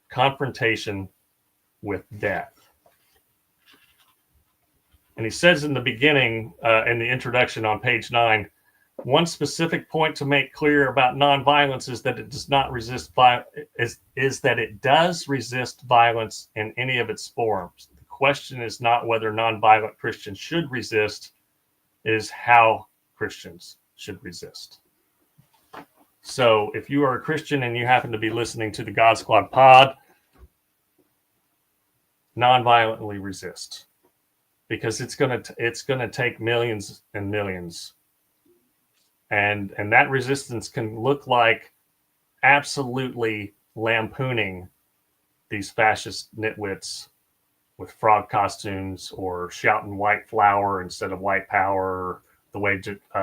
confrontation with death. And he says in the beginning, in the introduction on page 9, one specific point to make clear about nonviolence is that it does not resist is that it does resist violence in any of its forms. The question is not whether nonviolent Christians should resist, it is how Christians should resist. So if you are a Christian and you happen to be listening to the God Squad pod, nonviolently resist, because it's gonna take millions and millions. And that resistance can look like absolutely lampooning these fascist nitwits with frog costumes, or shouting white flower instead of white power, the way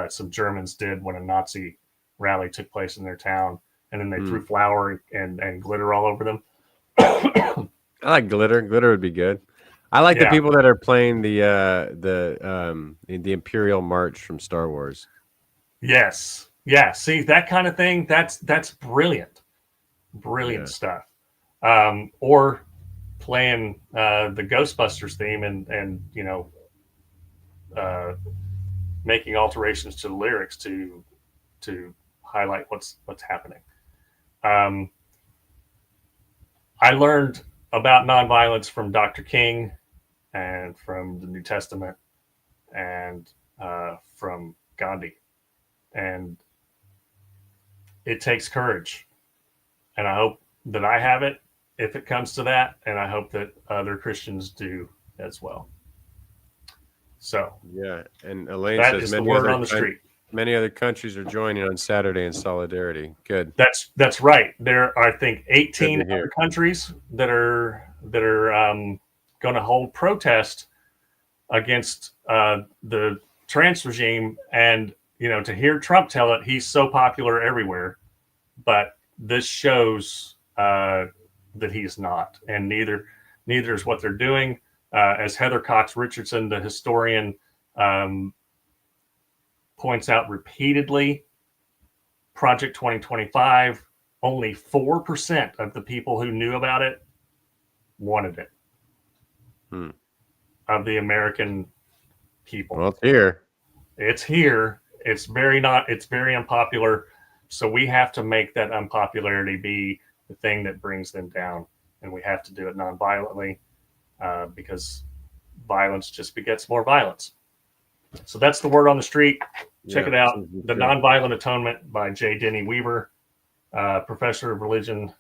some Germans did when a Nazi rally took place in their town, and then they threw flour and glitter all over them. I like glitter. Glitter would be good. I like the people that are playing the Imperial March from Star Wars. Yes. Yeah. See, that kind of thing, that's brilliant. Brilliant stuff. Or playing the Ghostbusters theme and making alterations to the lyrics to highlight what's happening. I learned about nonviolence from Dr. King and from the New Testament and from Gandhi. And it takes courage. And I hope that I have it if it comes to that. And I hope that other Christians do as well. So yeah. And Elaine that says is the word on the street. Many other countries are joining on Saturday in solidarity. Good. That's right. There are, I think, 18 Good to hear. other countries that are going to hold protest against the trans regime. And to hear Trump tell it, he's so popular everywhere. But this shows that he's not, and neither is what they're doing. As Heather Cox Richardson, the historian, points out repeatedly, Project 2025, only 4% of the people who knew about it wanted it. Of the American people. Well, it's here. It's here. It's very unpopular. So we have to make that unpopularity be the thing that brings them down. And we have to do it non-violently, because violence just begets more violence. So that's the word on the street. Check it out. The Nonviolent Atonement by J. Denny Weaver, professor of religion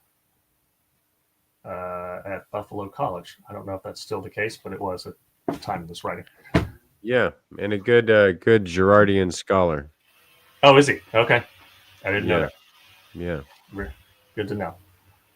at Buffalo College. I don't know if that's still the case, but it was at the time of this writing. Yeah, and a good Girardian scholar. Oh, is he? Okay. I didn't know that. Yeah. Good to know.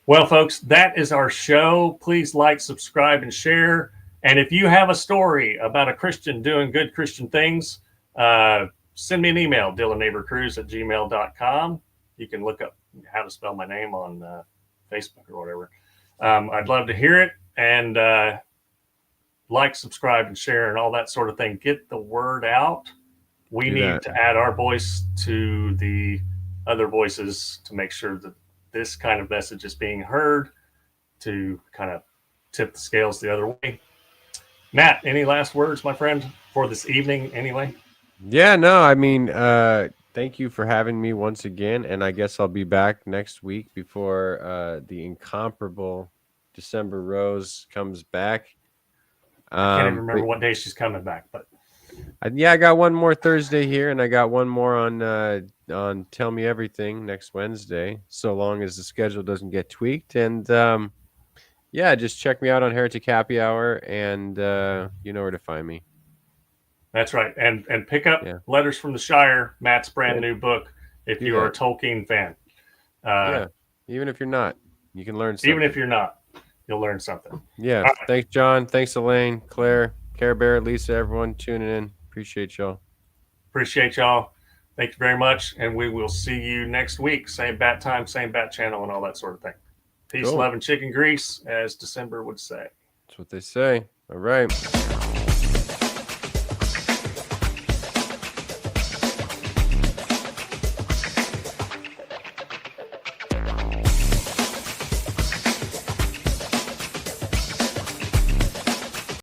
Well, folks, that is our show. Please like, subscribe, and share. And if you have a story about a Christian doing good Christian things, send me an email, DylanNeighborCruz@gmail.com. You can look up how to spell my name on Facebook or whatever. I'd love to hear it. And like, subscribe, and share, and all that sort of thing. Get the word out. We need to add our voice to the other voices to make sure that this kind of message is being heard, to kind of tip the scales the other way. Matt, any last words, my friend, for this evening anyway? Yeah, no, I mean, thank you for having me once again. And I guess I'll be back next week before the incomparable December Rose comes back. I can't even remember what day she's coming back, but yeah, I got one more Thursday here, and I got one more on Tell Me Everything next Wednesday, so long as the schedule doesn't get tweaked. And yeah, just check me out on Heretic Happy Hour, and you know where to find me. That's right. And pick up Letters from the Shire, Matt's brand new book, if you are a Tolkien fan. Yeah, even if you're not, you can learn something. Even if you're not, you'll learn something. Yeah. Right. Thanks, John. Thanks, Elaine, Claire, Care Bear, Lisa, everyone tuning in. Appreciate y'all. Appreciate y'all. Thank you very much. And we will see you next week. Same bat time, same bat channel, and all that sort of thing. Peace, love, and chicken grease, as December would say. That's what they say. All right.